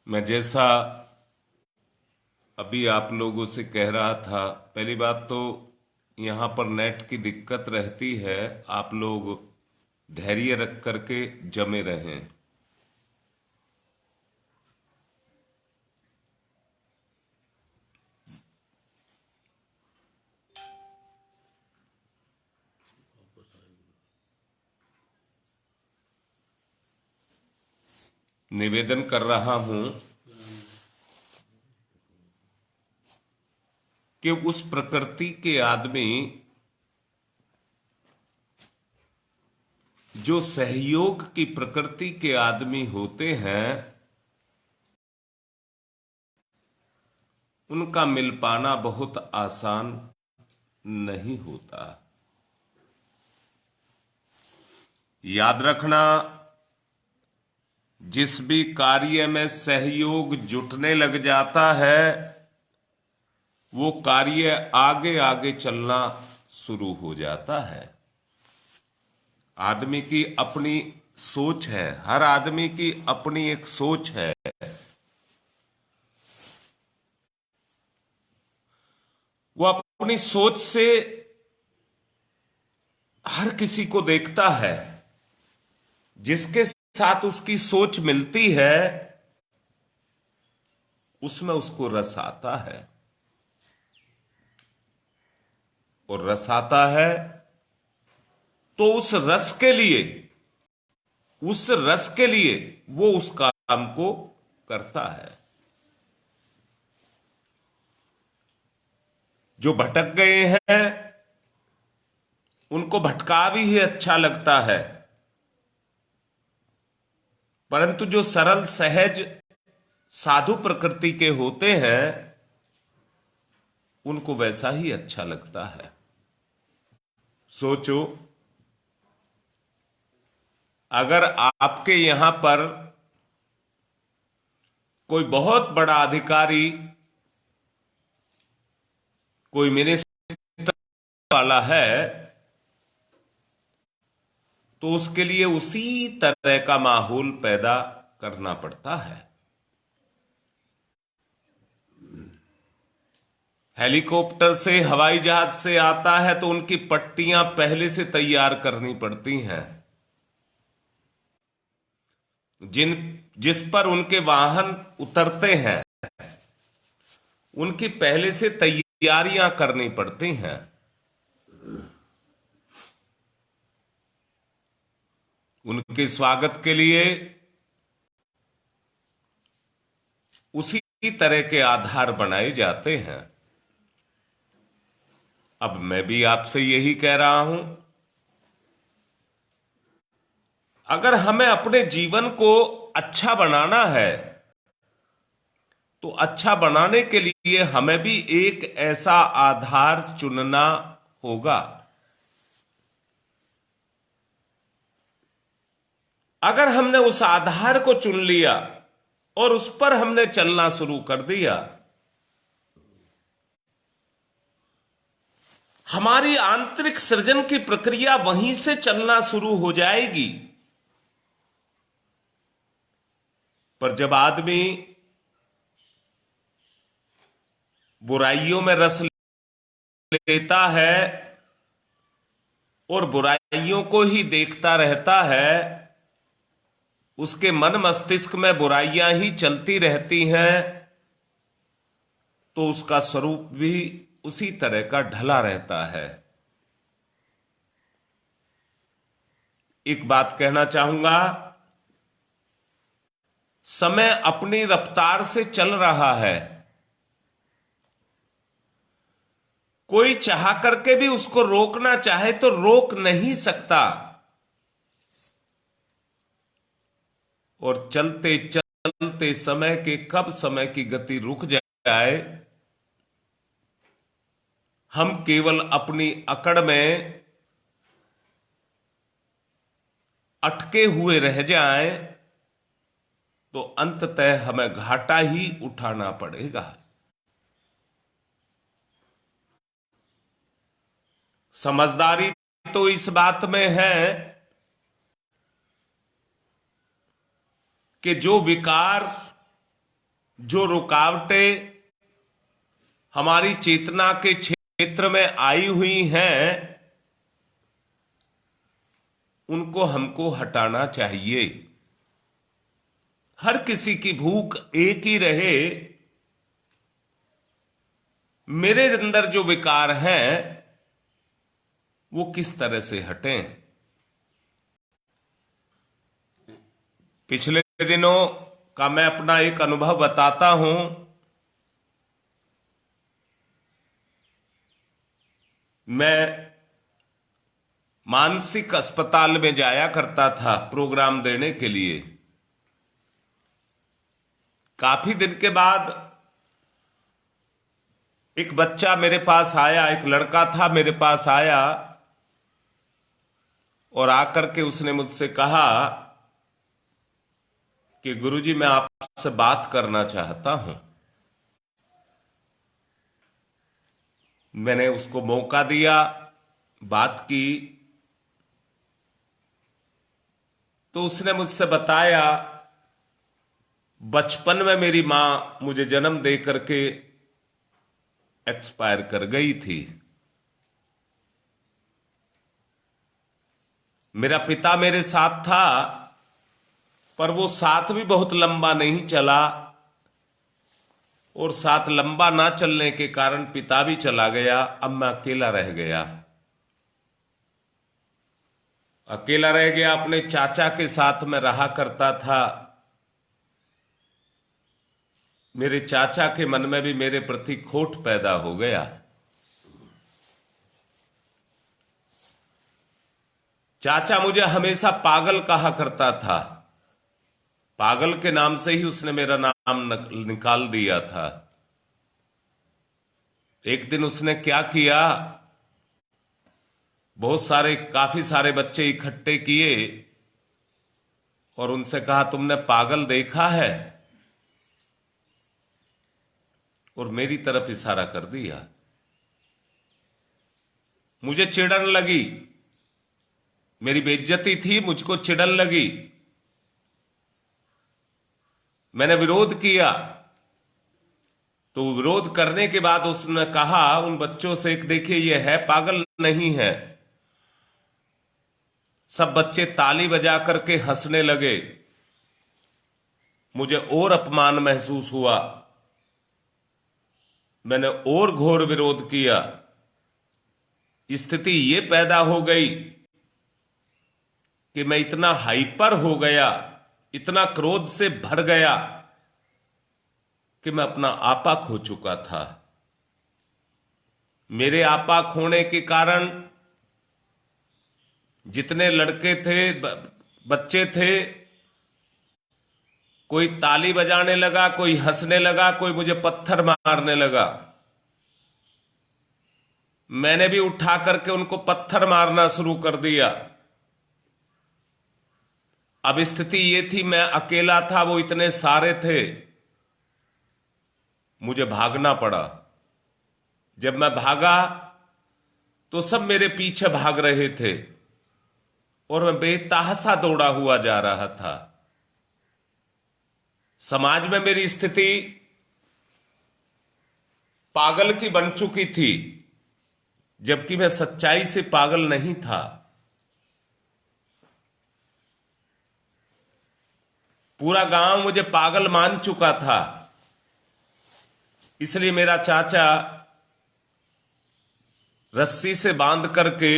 मैं जैसा अभी आप लोगों से कह रहा था, पहली बात तो यहाँ पर नेट की दिक्कत रहती है। आप लोग धैर्य रख करके जमे रहें। निवेदन कर रहा हूं कि उस प्रकृति के आदमी जो सहयोग की प्रकृति के आदमी होते हैं, उनका मिल पाना बहुत आसान नहीं होता। याद रखना, जिस भी कार्य में सहयोग जुटने लग जाता है, वो कार्य आगे आगे चलना शुरू हो जाता है। आदमी की अपनी सोच है, हर आदमी की अपनी एक सोच है। वो अपनी सोच से हर किसी को देखता है। जिसके साथ उसकी सोच मिलती है, उसमें उसको रस आता है। और रस आता है तो उस रस के लिए वो उस काम को करता है। जो भटक गए हैं, उनको भटका भी ही अच्छा लगता है, परंतु जो सरल सहज साधु प्रकृति के होते हैं, उनको वैसा ही अच्छा लगता है। सोचो, अगर आपके यहां पर कोई बहुत बड़ा अधिकारी, कोई मिनिस्टर वाला है, तो उसके लिए उसी तरह का माहौल पैदा करना पड़ता है। हेलीकॉप्टर से, हवाई जहाज से आता है तो उनकी पट्टियां पहले से तैयार करनी पड़ती हैं। जिस पर उनके वाहन उतरते हैं, उनकी पहले से तैयारियां करनी पड़ती हैं। उनके स्वागत के लिए उसी तरह के आधार बनाए जाते हैं। अब मैं भी आपसे यही कह रहा हूं, अगर हमें अपने जीवन को अच्छा बनाना है, तो अच्छा बनाने के लिए हमें भी एक ऐसा आधार चुनना होगा। अगर हमने उस आधार को चुन लिया और उस पर हमने चलना शुरू कर दिया, हमारी आंतरिक सृजन की प्रक्रिया वहीं से चलना शुरू हो जाएगी। पर जब आदमी बुराइयों में रस लेता है और बुराइयों को ही देखता रहता है, उसके मन मस्तिष्क में बुराइयां ही चलती रहती हैं, तो उसका स्वरूप भी उसी तरह का ढला रहता है। एक बात कहना चाहूंगा, समय अपनी रफ्तार से चल रहा है। कोई चाह करके भी उसको रोकना चाहे तो रोक नहीं सकता। और चलते चलते समय के कब समय की गति रुक जाए, हम केवल अपनी अकड़ में अटके हुए रह जाएं, तो अंततः हमें घाटा ही उठाना पड़ेगा। समझदारी तो इस बात में है कि जो विकार जो रुकावटें हमारी चेतना के क्षेत्र में आई हुई हैं, उनको हमको हटाना चाहिए। हर किसी की भूख एक ही रहे। मेरे अंदर जो विकार हैं वो किस तरह से हटें। पिछले दिनों का मैं अपना एक अनुभव बताता हूं। मैं मानसिक अस्पताल में जाया करता था प्रोग्राम देने के लिए। काफी दिन के बाद एक बच्चा मेरे पास आया, एक लड़का था मेरे पास आया और आकर के उसने मुझसे कहा कि गुरुजी मैं आपसे बात करना चाहता हूं। मैंने उसको मौका दिया, बात की, तो उसने मुझसे बताया बचपन में मेरी मां मुझे जन्म दे करके एक्सपायर कर गई थी। मेरा पिता मेरे साथ था, पर वो साथ भी बहुत लंबा नहीं चला और साथ लंबा ना चलने के कारण पिता भी चला गया। अब मैं अकेला रह गया। अकेला रह गया। अपने चाचा के साथ में रहा करता था। मेरे चाचा के मन में भी मेरे प्रति खोट पैदा हो गया। चाचा मुझे हमेशा पागल कहा करता था। पागल के नाम से ही उसने मेरा नाम निकाल दिया था। एक दिन उसने क्या किया, काफी सारे बच्चे इकट्ठे किए और उनसे कहा तुमने पागल देखा है, और मेरी तरफ इशारा कर दिया। मुझे चिढ़न लगी, मेरी बेइज्जती थी, मुझको चिढ़न लगी। मैंने विरोध किया। तो विरोध करने के बाद उसने कहा उन बच्चों से, देखिए ये है पागल नहीं है। सब बच्चे ताली बजा करके हंसने लगे। मुझे और अपमान महसूस हुआ। मैंने और घोर विरोध किया। स्थिति ये पैदा हो गई कि मैं इतना हाइपर हो गया, इतना क्रोध से भर गया कि मैं अपना आपा खो चुका था। मेरे आपा खोने के कारण जितने लड़के थे, बच्चे थे, कोई ताली बजाने लगा, कोई हंसने लगा, कोई मुझे पत्थर मारने लगा। मैंने भी उठा करके उनको पत्थर मारना शुरू कर दिया। अब स्थिति ये थी, मैं अकेला था, वो इतने सारे थे। मुझे भागना पड़ा। जब मैं भागा तो सब मेरे पीछे भाग रहे थे और मैं बेतहाशा दौड़ा हुआ जा रहा था। समाज में मेरी स्थिति पागल की बन चुकी थी, जबकि मैं सच्चाई से पागल नहीं था। पूरा गांव मुझे पागल मान चुका था। इसलिए मेरा चाचा रस्सी से बांध करके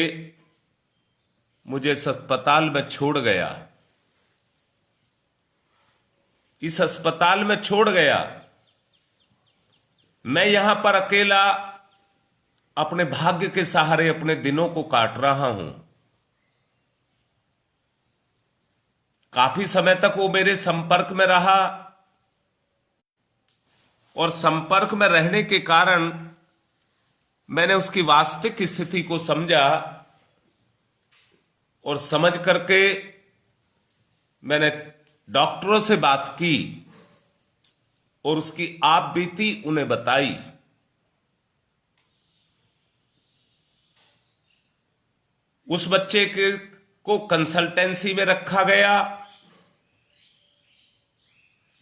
मुझे इस अस्पताल में छोड़ गया। इस अस्पताल में छोड़ गया। मैं यहां पर अकेला अपने भाग्य के सहारे अपने दिनों को काट रहा हूं। काफी समय तक वो मेरे संपर्क में रहा और संपर्क में रहने के कारण मैंने उसकी वास्तविक स्थिति को समझा और समझ करके मैंने डॉक्टरों से बात की और उसकी आप बीती उन्हें बताई। उस बच्चे को कंसल्टेंसी में रखा गया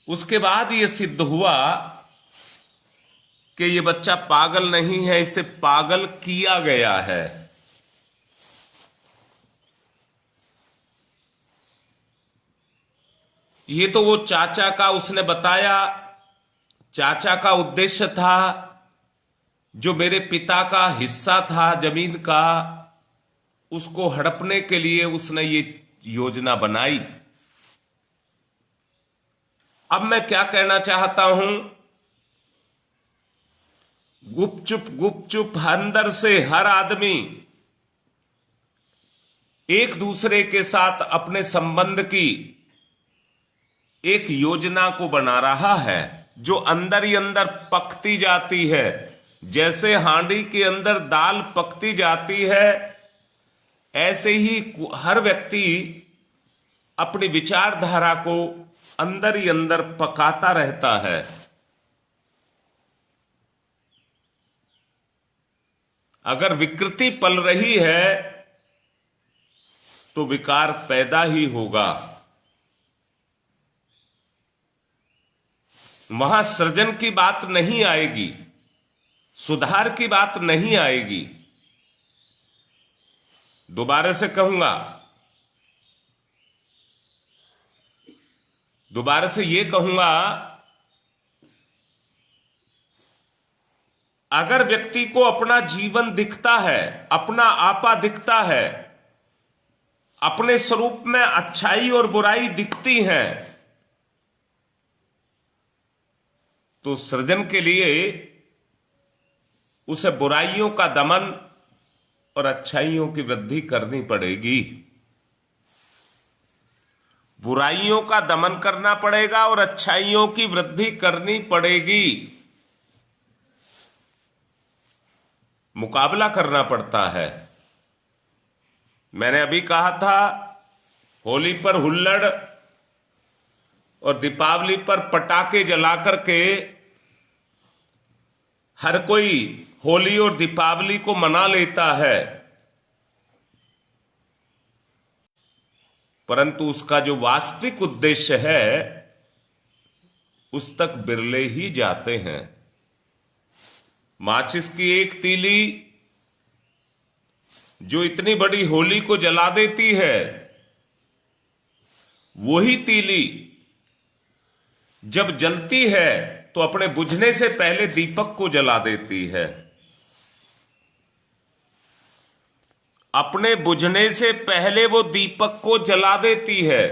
उसके बाद यह सिद्ध हुआ कि यह बच्चा पागल नहीं है, इसे पागल किया गया है। ये तो वो चाचा का उसने बताया, चाचा का उद्देश्य था, जो मेरे पिता का हिस्सा था जमीन का, उसको हड़पने के लिए उसने ये योजना बनाई। अब मैं क्या कहना चाहता हूं, गुपचुप अंदर से हर आदमी एक दूसरे के साथ अपने संबंध की एक योजना को बना रहा है, जो अंदर ही अंदर पकती जाती है। जैसे हांडी के अंदर दाल पकती जाती है, ऐसे ही हर व्यक्ति अपनी विचारधारा को अंदर ही अंदर पकाता रहता है। अगर विकृति पल रही है तो विकार पैदा ही होगा। वहां सृजन की बात नहीं आएगी, सुधार की बात नहीं आएगी। दोबारा से कहूंगा, दोबारा से यह कहूंगा, अगर व्यक्ति को अपना जीवन दिखता है, अपना आपा दिखता है, अपने स्वरूप में अच्छाई और बुराई दिखती है, तो सृजन के लिए उसे बुराइयों का दमन और अच्छाइयों की वृद्धि करनी पड़ेगी। बुराइयों का दमन करना पड़ेगा और अच्छाइयों की वृद्धि करनी पड़ेगी। मुकाबला करना पड़ता है। मैंने अभी कहा था, होली पर हुल्लड़ और दीपावली पर पटाखे जला करके हर कोई होली और दीपावली को मना लेता है, परंतु उसका जो वास्तविक उद्देश्य है उस तक बिरले ही जाते हैं। माचिस की एक तीली जो इतनी बड़ी होली को जला देती है, वही तीली जब जलती है तो अपने बुझने से पहले दीपक को जला देती है। अपने बुझने से पहले वो दीपक को जला देती है।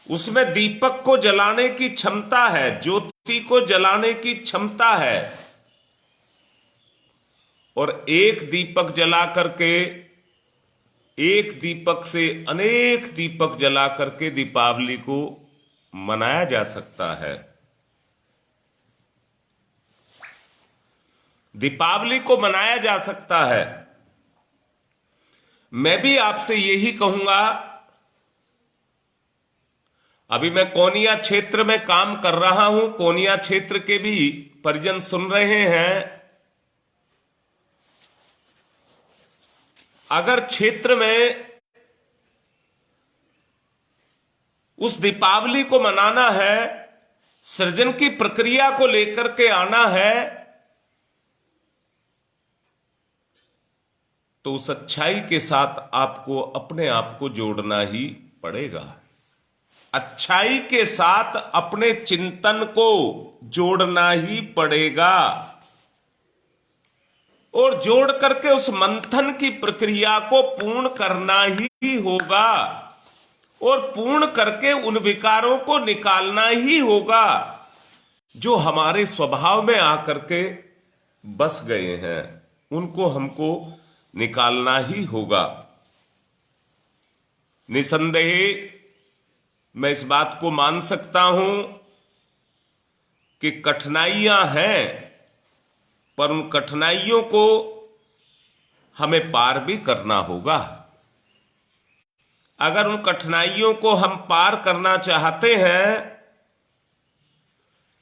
उसमें दीपक को जलाने की क्षमता है, ज्योति को जलाने की क्षमता है। और एक दीपक जला करके, एक दीपक से अनेक दीपक जला करके दीपावली को मनाया जा सकता है। दीपावली को मनाया जा सकता है। मैं भी आपसे यही कहूंगा, अभी मैं कोनिया क्षेत्र में काम कर रहा हूं, कोनिया क्षेत्र के भी परिजन सुन रहे हैं। अगर क्षेत्र में उस दीपावली को मनाना है, सृजन की प्रक्रिया को लेकर के आना है, तो उस अच्छाई के साथ आपको अपने आप को जोड़ना ही पड़ेगा। अच्छाई के साथ अपने चिंतन को जोड़ना ही पड़ेगा और जोड़ करके उस मंथन की प्रक्रिया को पूर्ण करना ही होगा और पूर्ण करके उन विकारों को निकालना ही होगा जो हमारे स्वभाव में आकर के बस गए हैं। उनको हमको निकालना ही होगा। निसंदेह मैं इस बात को मान सकता हूं कि कठिनाइयां हैं, पर उन कठिनाइयों को हमें पार भी करना होगा। अगर उन कठिनाइयों को हम पार करना चाहते हैं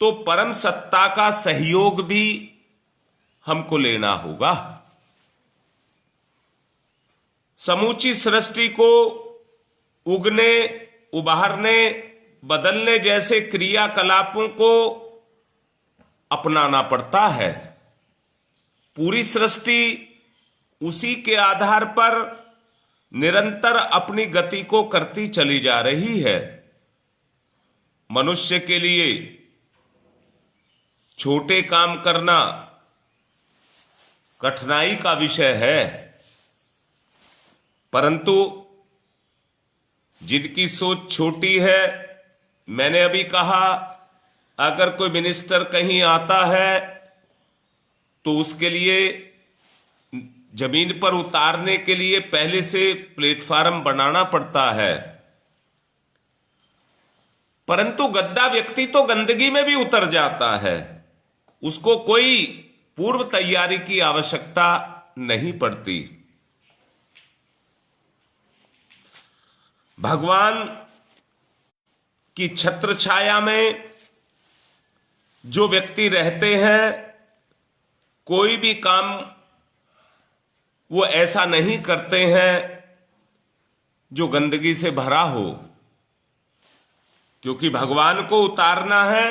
तो परम सत्ता का सहयोग भी हमको लेना होगा। समूची सृष्टि को उगने, उभारने बदलने जैसे क्रियाकलापों को अपनाना पड़ता है। पूरी सृष्टि उसी के आधार पर निरंतर अपनी गति को करती चली जा रही है। मनुष्य के लिए छोटे काम करना कठिनाई का विषय है, परंतु जिनकी सोच छोटी है, मैंने अभी कहा अगर कोई मिनिस्टर कहीं आता है तो उसके लिए जमीन पर उतारने के लिए पहले से प्लेटफार्म बनाना पड़ता है, परंतु गद्दा व्यक्ति तो गंदगी में भी उतर जाता है, उसको कोई पूर्व तैयारी की आवश्यकता नहीं पड़ती। भगवान की छत्र छाया में जो व्यक्ति रहते हैं, कोई भी काम वो ऐसा नहीं करते हैं जो गंदगी से भरा हो, क्योंकि भगवान को उतारना है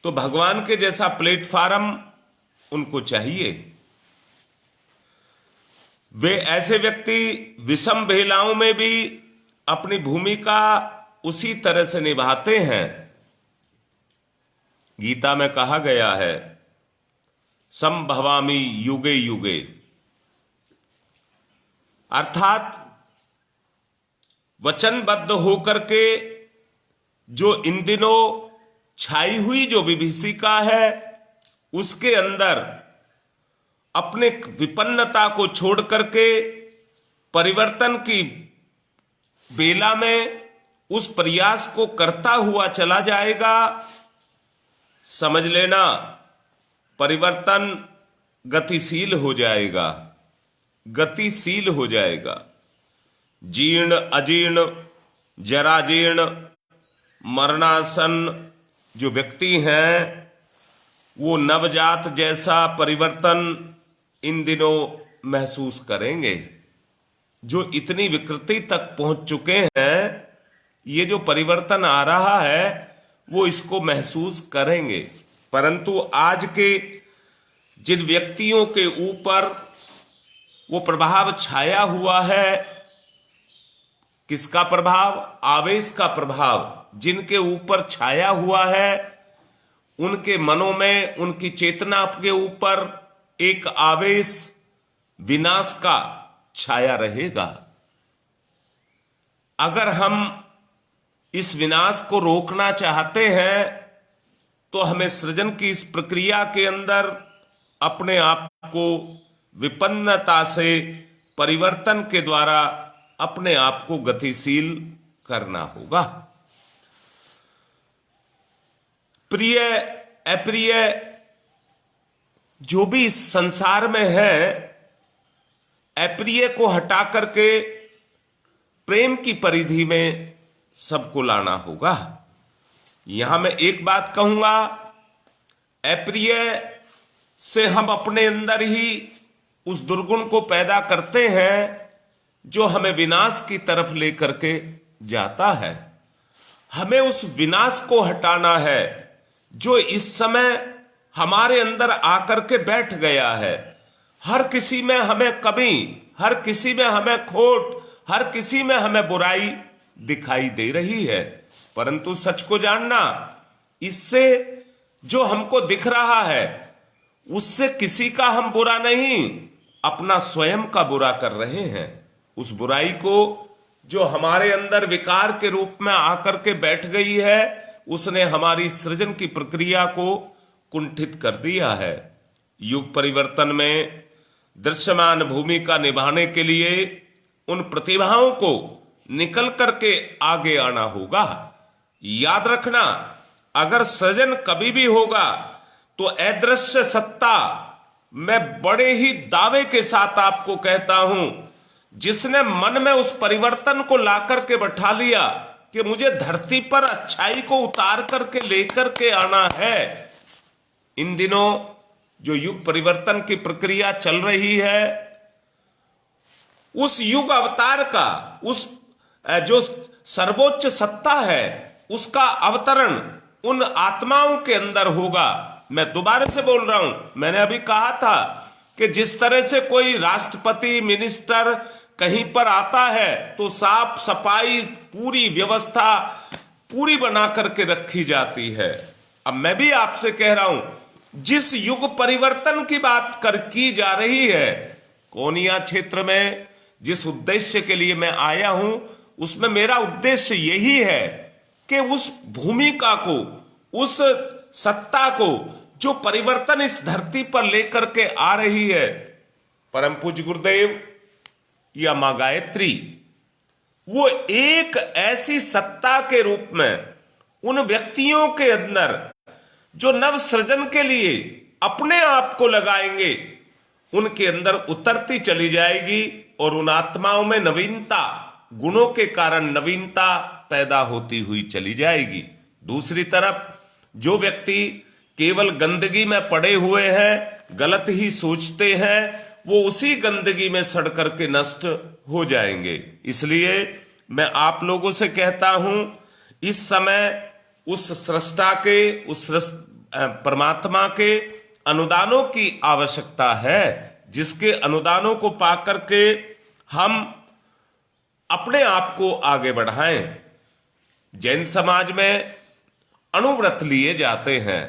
तो भगवान के जैसा प्लेटफार्म उनको चाहिए। वे ऐसे व्यक्ति विषम बेलाओं में भी अपनी भूमिका उसी तरह से निभाते हैं। गीता में कहा गया है, संभवामि युगे युगे, अर्थात वचनबद्ध होकर के जो इन दिनों छाई हुई जो विभीषिका है, उसके अंदर अपने विपन्नता को छोड़ करके परिवर्तन की बेला में उस प्रयास को करता हुआ चला जाएगा। समझ लेना, परिवर्तन गतिशील हो जाएगा, गतिशील हो जाएगा। जीर्ण अजीर्ण जराजीर्ण मरणासन जो व्यक्ति हैं, वो नवजात जैसा परिवर्तन इन दिनों महसूस करेंगे। जो इतनी विकृति तक पहुंच चुके हैं, ये जो परिवर्तन आ रहा है वो इसको महसूस करेंगे। परंतु आज के जिन व्यक्तियों के ऊपर वो प्रभाव छाया हुआ है, किसका प्रभाव? आवेश का प्रभाव जिनके ऊपर छाया हुआ है, उनके मनों में, उनकी चेतना के ऊपर एक आवेश विनाश का छाया रहेगा। अगर हम इस विनाश को रोकना चाहते हैं तो हमें सृजन की इस प्रक्रिया के अंदर अपने आप को विपन्नता से परिवर्तन के द्वारा अपने आप को गतिशील करना होगा। प्रिय अप्रिय जो भी इस संसार में है, अप्रिय को हटा करके प्रेम की परिधि में सबको लाना होगा। यहां मैं एक बात कहूंगा, अप्रिय से हम अपने अंदर ही उस दुर्गुण को पैदा करते हैं जो हमें विनाश की तरफ लेकर के जाता है। हमें उस विनाश को हटाना है जो इस समय हमारे अंदर आकर के बैठ गया है। हर किसी में हमें कमी, हर किसी में हमें खोट, हर किसी में हमें बुराई दिखाई दे रही है, परंतु सच को जानना, इससे जो हमको दिख रहा है उससे किसी का हम बुरा नहीं, अपना स्वयं का बुरा कर रहे हैं। उस बुराई को जो हमारे अंदर विकार के रूप में आकर के बैठ गई है, उसने हमारी सृजन की प्रक्रिया को कुंठित कर दिया है। युग परिवर्तन में दृश्यमान भूमिका निभाने के लिए उन प्रतिभाओं को निकल करके आगे आना होगा। याद रखना, अगर सृजन कभी भी होगा तो अदृश्य सत्ता, मैं बड़े ही दावे के साथ आपको कहता हूं, जिसने मन में उस परिवर्तन को ला करके बैठा लिया कि मुझे धरती पर अच्छाई को उतार करके लेकर के आना है। इन दिनों जो युग परिवर्तन की प्रक्रिया चल रही है, उस युग अवतार का, उस जो सर्वोच्च सत्ता है, उसका अवतरण उन आत्माओं के अंदर होगा। मैं दोबारा से बोल रहा हूं, मैंने अभी कहा था कि जिस तरह से कोई राष्ट्रपति मिनिस्टर कहीं पर आता है तो साफ सफाई पूरी व्यवस्था पूरी बना करके रखी जाती है। अब मैं भी आपसे कह रहा हूं, जिस युग परिवर्तन की बात की जा रही है, कोनिया क्षेत्र में जिस उद्देश्य के लिए मैं आया हूं, उसमें मेरा उद्देश्य यही है कि उस भूमिका को, उस सत्ता को जो परिवर्तन इस धरती पर लेकर के आ रही है, परम पूज्य गुरुदेव या मां गायत्री, वो एक ऐसी सत्ता के रूप में उन व्यक्तियों के अंदर जो नव सृजन के लिए अपने आप को लगाएंगे, उनके अंदर उतरती चली जाएगी और उन आत्माओं में नवीनता, गुणों के कारण नवीनता पैदा होती हुई चली जाएगी। दूसरी तरफ जो व्यक्ति केवल गंदगी में पड़े हुए हैं, गलत ही सोचते हैं, वो उसी गंदगी में सड़ करके नष्ट हो जाएंगे। इसलिए मैं आप लोगों से कहता हूं, इस समय उस सृष्टा के, उस परमात्मा के अनुदानों की आवश्यकता है, जिसके अनुदानों को पाकर के हम अपने आप को आगे बढ़ाएं। जैन समाज में अणुव्रत लिए जाते हैं।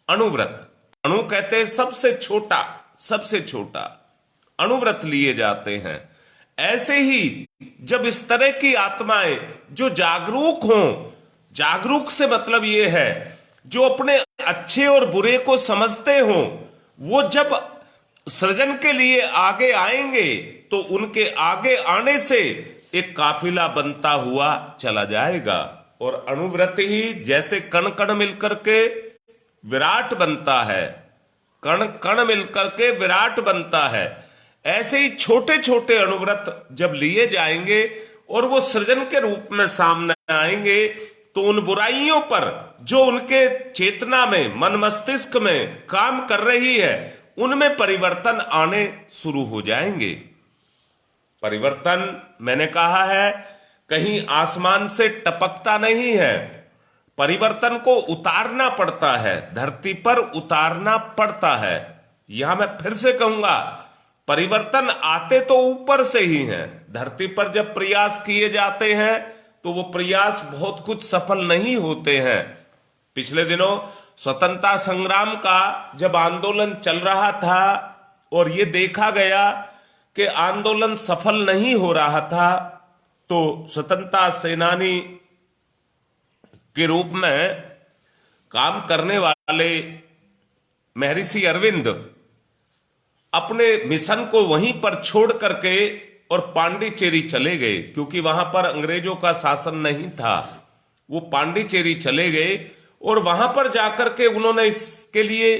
अणुव्रत, अणु कहते हैं सबसे छोटा, सबसे छोटा अणुव्रत लिए जाते हैं। ऐसे ही जब इस तरह की आत्माएं जो जागरूक हों, जागरूक से मतलब यह है जो अपने अच्छे और बुरे को समझते हों, वो जब सृजन के लिए आगे आएंगे तो उनके आगे आने से एक काफिला बनता हुआ चला जाएगा। और अणुव्रत ही जैसे कण कण मिलकर के विराट बनता है, कण कण मिलकर के विराट बनता है, ऐसे ही छोटे छोटे अणुव्रत जब लिए जाएंगे और वो सृजन के रूप में सामने आएंगे, तो उन बुराइयों पर जो उनके चेतना में, मन मस्तिष्क में काम कर रही है, उनमें परिवर्तन आने शुरू हो जाएंगे। परिवर्तन मैंने कहा है कहीं आसमान से टपकता नहीं है, परिवर्तन को उतारना पड़ता है, धरती पर उतारना पड़ता है। यहां मैं फिर से कहूंगा, परिवर्तन आते तो ऊपर से ही हैं। धरती पर जब प्रयास किए जाते हैं तो वो प्रयास बहुत कुछ सफल नहीं होते हैं। पिछले दिनों स्वतंत्रता संग्राम का जब आंदोलन चल रहा था और ये देखा गया कि आंदोलन सफल नहीं हो रहा था, तो स्वतंत्रता सेनानी के रूप में काम करने वाले महर्षि अरविंद अपने मिशन को वहीं पर छोड़ करके और पांडिचेरी चले गए, क्योंकि वहां पर अंग्रेजों का शासन नहीं था। वो पांडिचेरी चले गए और वहां पर जाकर के उन्होंने इसके लिए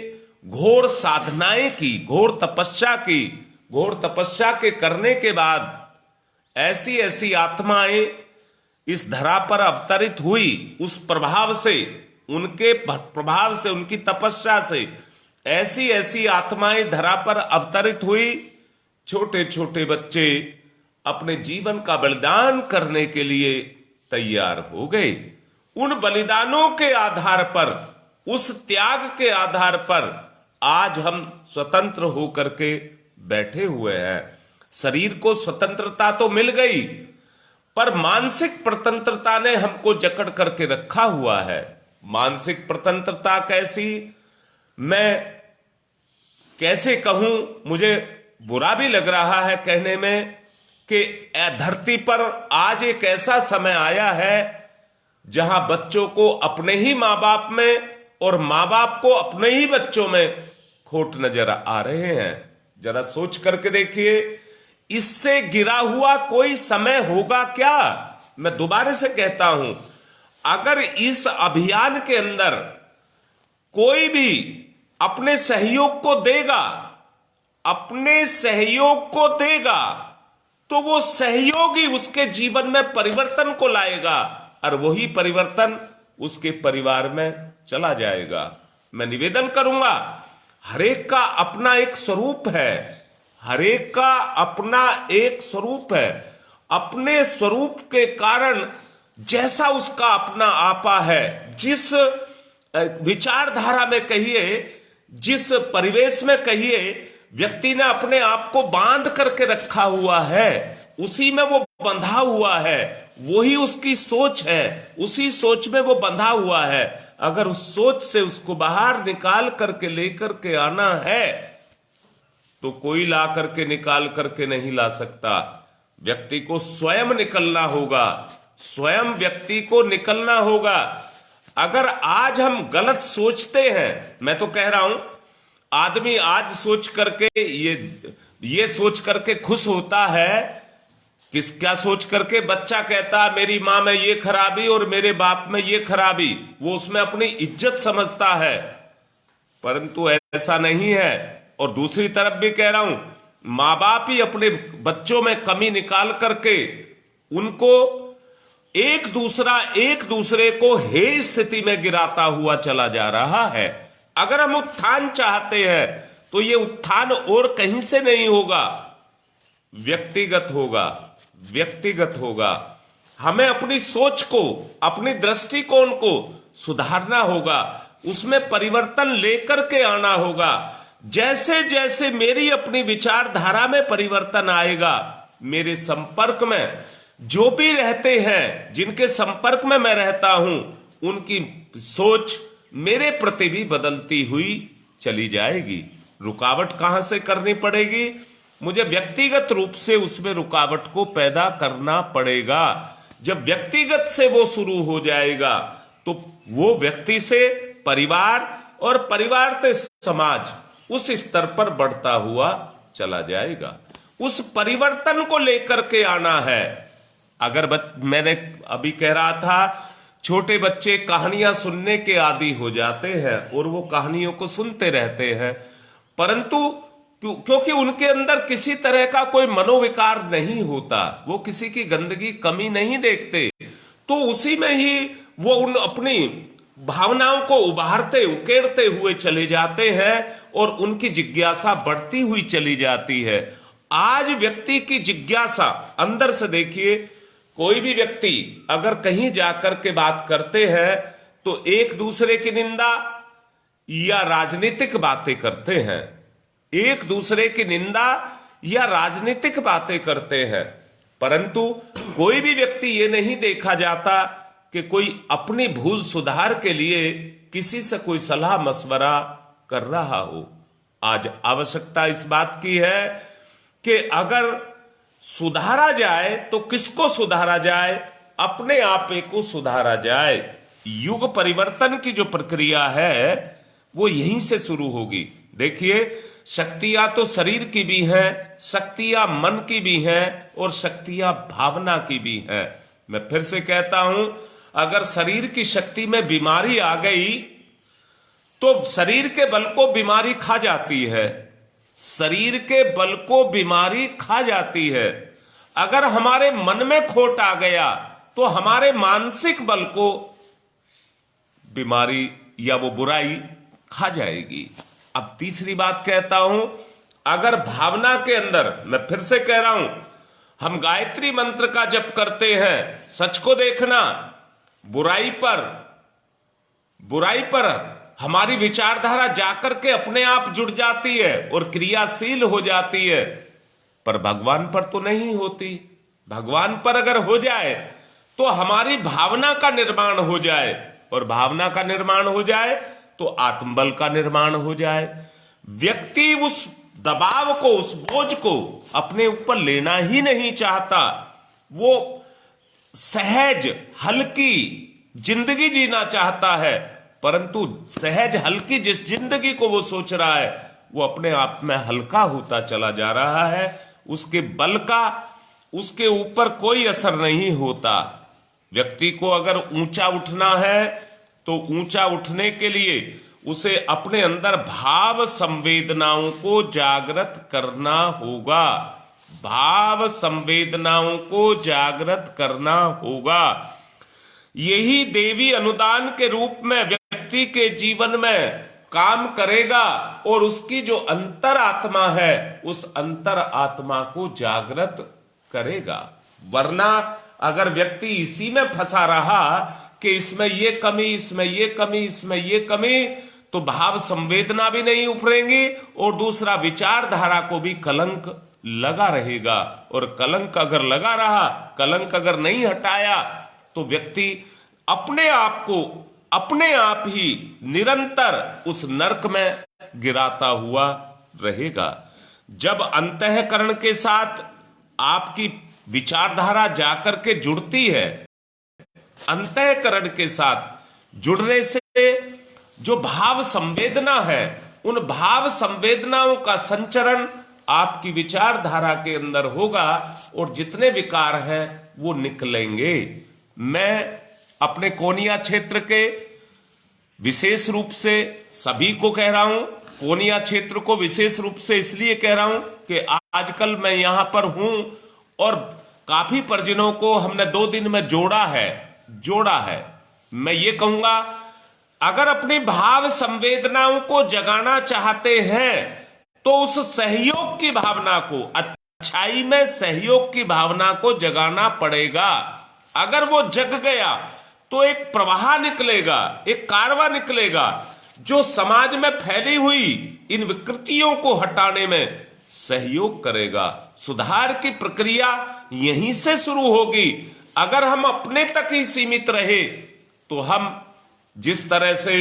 घोर साधनाएं की, घोर तपस्या की। घोर तपस्या के करने के बाद ऐसी ऐसी आत्माएं इस धरा पर अवतरित हुई, उस प्रभाव से, उनके प्रभाव से, उनकी तपस्या से ऐसी ऐसी आत्माएं धरा पर अवतरित हुई। छोटे छोटे बच्चे अपने जीवन का बलिदान करने के लिए तैयार हो गए। उन बलिदानों के आधार पर, उस त्याग के आधार पर आज हम स्वतंत्र होकर के बैठे हुए हैं। शरीर को स्वतंत्रता तो मिल गई, पर मानसिक स्वतंत्रता ने हमको जकड़ करके रखा हुआ है। मानसिक स्वतंत्रता कैसी, मैं कैसे कहूं, मुझे बुरा भी लग रहा है कहने में कि धरती पर आज एक ऐसा समय आया है जहां बच्चों को अपने ही मां बाप में और मां बाप को अपने ही बच्चों में खोट नजर आ रहे हैं। जरा सोच करके देखिए, इससे गिरा हुआ कोई समय होगा क्या? मैं दोबारा से कहता हूं, अगर इस अभियान के अंदर कोई भी अपने सहयोग को देगा, अपने सहयोग को देगा, तो वो सहयोगी उसके जीवन में परिवर्तन को लाएगा और वही परिवर्तन उसके परिवार में चला जाएगा। मैं निवेदन करूंगा, हरेक का अपना एक स्वरूप है, हरेक का अपना एक स्वरूप है। अपने स्वरूप के कारण जैसा उसका अपना आपा है, जिस विचारधारा में कहिए, जिस परिवेश में कहिए व्यक्ति ने अपने आप को बांध करके रखा हुआ है, उसी में वो बंधा हुआ है, वही उसकी सोच है, उसी सोच में वो बंधा हुआ है। अगर उस सोच से उसको बाहर निकाल करके लेकर के आना है तो कोई ला करके निकाल करके नहीं ला सकता। व्यक्ति को स्वयं निकलना होगा, स्वयं व्यक्ति को निकलना होगा। अगर आज हम गलत सोचते हैं, मैं तो कह रहा हूं, आदमी आज सोच करके ये सोच करके खुश होता है, क्या सोच करके? बच्चा कहता है मेरी मां में ये खराबी और मेरे बाप में ये खराबी, वो उसमें अपनी इज्जत समझता है, परंतु ऐसा नहीं है। और दूसरी तरफ भी कह रहा हूं, मां बाप ही अपने बच्चों में कमी निकाल करके उनको एक दूसरे को हे स्थिति में गिराता हुआ चला जा रहा है। अगर हम उत्थान चाहते हैं तो ये उत्थान और कहीं से नहीं होगा, व्यक्तिगत होगा। हमें अपनी सोच को, अपनी दृष्टिकोण को सुधारना होगा, उसमें परिवर्तन लेकर के आना होगा। जैसे जैसे मेरी अपनी विचारधारा में परिवर्तन आएगा, मेरे संपर्क में जो भी रहते हैं, जिनके संपर्क में मैं रहता हूं, उनकी सोच मेरे प्रति भी बदलती हुई चली जाएगी। रुकावट कहां से करनी पड़ेगी? मुझे व्यक्तिगत रूप से उसमें रुकावट को पैदा करना पड़ेगा। जब व्यक्तिगत से वो शुरू हो जाएगा तो वो व्यक्ति से परिवार और परिवार से समाज उस स्तर पर बढ़ता हुआ चला जाएगा। उस परिवर्तन को लेकर के आना है। अगर मैंने अभी कह रहा था, छोटे बच्चे कहानियां सुनने के आदी हो जाते हैं और वो कहानियों को सुनते रहते हैं, परंतु क्योंकि उनके अंदर किसी तरह का कोई मनोविकार नहीं होता, वो किसी की गंदगी कमी नहीं देखते, तो उसी में ही वो उन अपनी भावनाओं को उभारते उकेरते हुए चले जाते हैं और उनकी जिज्ञासा बढ़ती हुई चली जाती है। आज व्यक्ति की जिज्ञासा अंदर से देखिए, कोई भी व्यक्ति अगर कहीं जाकर के बात करते हैं तो एक दूसरे की निंदा या राजनीतिक बातें करते हैं, एक दूसरे की निंदा या राजनीतिक बातें करते हैं, परंतु कोई भी व्यक्ति ये नहीं देखा जाता कि कोई अपनी भूल सुधार के लिए किसी से कोई सलाह मशवरा कर रहा हो। आज आवश्यकता इस बात की है कि अगर सुधारा जाए तो किसको सुधारा जाए? अपने आप को सुधारा जाए। युग परिवर्तन की जो प्रक्रिया है वो यहीं से शुरू होगी। देखिए, शक्तियां तो शरीर की भी हैं, शक्तियां मन की भी हैं और शक्तियां भावना की भी हैं। मैं फिर से कहता हूं, अगर शरीर की शक्ति में बीमारी आ गई तो शरीर के बल को बीमारी खा जाती है, शरीर के बल को बीमारी खा जाती है। अगर हमारे मन में खोट आ गया तो हमारे मानसिक बल को बीमारी या वो बुराई खा जाएगी। अब तीसरी बात कहता हूं, अगर भावना के अंदर, मैं फिर से कह रहा हूं, हम गायत्री मंत्र का जप करते हैं, सच को देखना, बुराई पर हमारी विचारधारा जाकर के अपने आप जुड़ जाती है और क्रियाशील हो जाती है, पर भगवान पर तो नहीं होती। भगवान पर अगर हो जाए तो हमारी भावना का निर्माण हो जाए, और भावना का निर्माण हो जाए तो आत्मबल का निर्माण हो जाए। व्यक्ति उस दबाव को, उस बोझ को अपने ऊपर लेना ही नहीं चाहता। वो सहज हल्की जिंदगी जीना चाहता है, परंतु सहज हल्की जिस जिंदगी को वो सोच रहा है वो अपने आप में हल्का होता चला जा रहा है। उसके बल का उसके ऊपर कोई असर नहीं होता। व्यक्ति को अगर ऊंचा उठना है तो ऊंचा उठने के लिए उसे अपने अंदर भाव संवेदनाओं को जागृत करना होगा। भाव संवेदनाओं को जागृत करना होगा। यही देवी अनुदान के रूप में व्यक्ति के जीवन में काम करेगा और उसकी जो अंतर आत्मा है उस अंतर आत्मा को जागृत करेगा। वरना अगर व्यक्ति इसी में फंसा रहा कि इसमें ये कमी, इसमें ये कमी, इसमें ये कमी, तो भाव संवेदना भी नहीं उभरेंगी और दूसरा विचारधारा को भी कलंक लगा रहेगा। और कलंक अगर लगा रहा, कलंक अगर नहीं हटाया, तो व्यक्ति अपने आप को अपने आप ही निरंतर उस नरक में गिराता हुआ रहेगा। जब अंतःकरण के साथ आपकी विचारधारा जाकर के जुड़ती है, अंतःकरण के साथ जुड़ने से जो भाव संवेदना है, उन भाव संवेदनाओं का संचरण आपकी विचारधारा के अंदर होगा और जितने विकार हैं वो निकलेंगे। मैं अपने कोनिया क्षेत्र के विशेष रूप से सभी को कह रहा हूं, कोनिया क्षेत्र को विशेष रूप से इसलिए कह रहा हूं कि आजकल मैं यहां पर हूं और काफी परिजनों को हमने 2 दिन में जोड़ा है। मैं ये कहूंगा, अगर अपनी भाव संवेदनाओं को जगाना चाहते हैं तो उस सहयोग की भावना को, अच्छाई में सहयोग की भावना को जगाना पड़ेगा। अगर वो जग गया तो एक प्रवाह निकलेगा, एक कारवां निकलेगा जो समाज में फैली हुई इन विकृतियों को हटाने में सहयोग करेगा। सुधार की प्रक्रिया यहीं से शुरू होगी। अगर हम अपने तक ही सीमित रहे तो हम जिस तरह से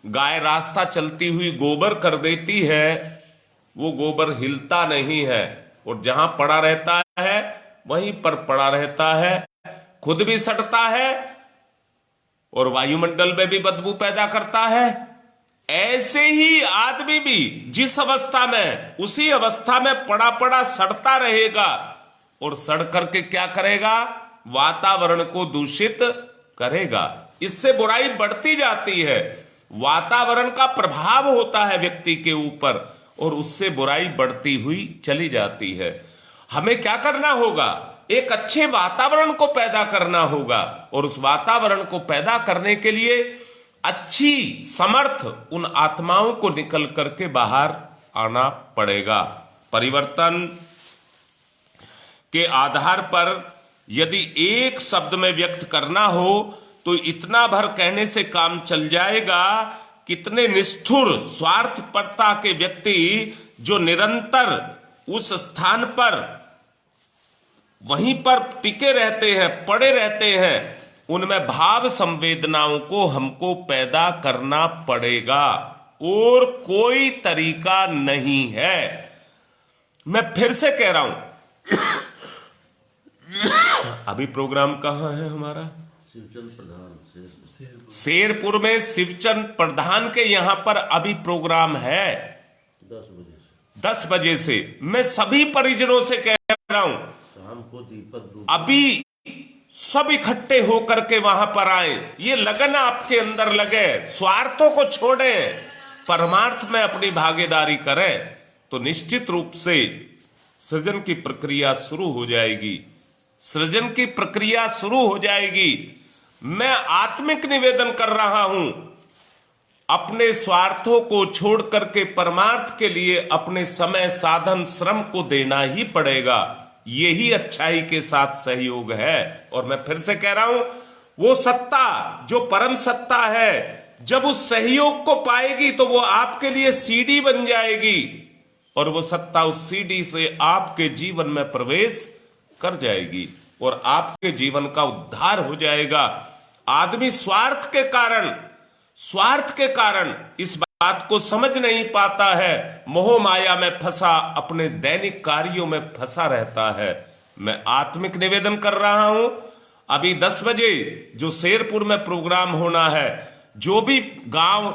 गाय रास्ता चलती हुई गोबर कर देती है, वो गोबर हिलता नहीं है और जहां पड़ा रहता है वहीं पर पड़ा रहता है, खुद भी सड़ता है और वायुमंडल में भी बदबू पैदा करता है। ऐसे ही आदमी भी जिस अवस्था में, उसी अवस्था में पड़ा पड़ा सड़ता रहेगा और सड़ करके क्या करेगा? वातावरण को दूषित करेगा। इससे बुराई बढ़ती जाती है। वातावरण का प्रभाव होता है व्यक्ति के ऊपर और उससे बुराई बढ़ती हुई चली जाती है। हमें क्या करना होगा? एक अच्छे वातावरण को पैदा करना होगा और उस वातावरण को पैदा करने के लिए अच्छी समर्थ उन आत्माओं को निकल करके बाहर आना पड़ेगा। परिवर्तन के आधार पर यदि एक शब्द में व्यक्त करना हो तो इतना भर कहने से काम चल जाएगा। कितने निष्ठुर स्वार्थपरता के व्यक्ति जो निरंतर उस स्थान पर वहीं पर टिके रहते हैं, पड़े रहते हैं, उनमें भाव संवेदनाओं को हमको पैदा करना पड़ेगा और कोई तरीका नहीं है। मैं फिर से कह रहा हूं, अभी प्रोग्राम कहां है हमारा? शिवचंद प्रधान शेरपुर में शिवचंद प्रधान के यहां पर अभी प्रोग्राम है 10 बजे से। मैं सभी परिजनों से कह रहा हूं, शाम को दीपक अभी सब इकट्ठे होकर के वहां पर आए। ये लगन आपके अंदर लगे, स्वार्थों को छोड़ें, परमार्थ में अपनी भागीदारी करें, तो निश्चित रूप से सृजन की प्रक्रिया शुरू हो जाएगी। सृजन की प्रक्रिया शुरू हो जाएगी। मैं आत्मिक निवेदन कर रहा हूं, अपने स्वार्थों को छोड़ करके परमार्थ के लिए अपने समय, साधन, श्रम को देना ही पड़ेगा। यही अच्छाई के साथ सहयोग है। और मैं फिर से कह रहा हूं, वो सत्ता जो परम सत्ता है, जब उस सहयोग को पाएगी तो वो आपके लिए सीढ़ी बन जाएगी और वो सत्ता उस सीढ़ी से आपके जीवन में प्रवेश कर जाएगी और आपके जीवन का उद्धार हो जाएगा। आदमी स्वार्थ के कारण इस बात को समझ नहीं पाता है, मोह माया में फंसा, अपने दैनिक कार्यों में फंसा रहता है। मैं आत्मिक निवेदन कर रहा हूं, अभी 10 बजे जो शेरपुर में प्रोग्राम होना है, जो भी गांव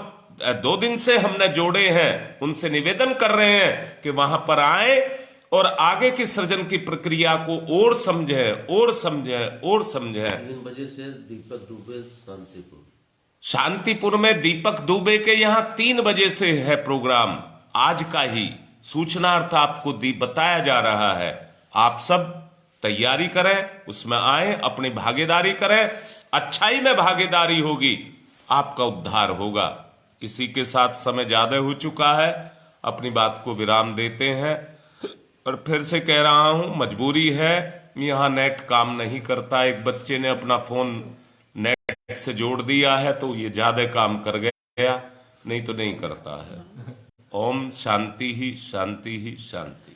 2 दिन से हमने जोड़े हैं, उनसे निवेदन कर रहे हैं कि वहां पर आए और आगे की सृजन की प्रक्रिया को और समझें, और समझें, और समझें। 3 बजे से दीपक दुबे शांतिपुर में दीपक दुबे के यहां 3 बजे से है प्रोग्राम। आज का ही सूचनार्थ आपको बताया जा रहा है। आप सब तैयारी करें, उसमें आए, अपनी भागीदारी करें। अच्छाई में भागीदारी होगी, आपका उद्धार होगा। इसी के साथ समय ज्यादा हो चुका है, अपनी बात को विराम देते हैं। और फिर से कह रहा हूं, मजबूरी है, यहाँ नेट काम नहीं करता, एक बच्चे ने अपना फोन नेट से जोड़ दिया है तो ये ज्यादा काम कर गया, नहीं तो नहीं करता है। ओम शांति ही शांति ही शांति।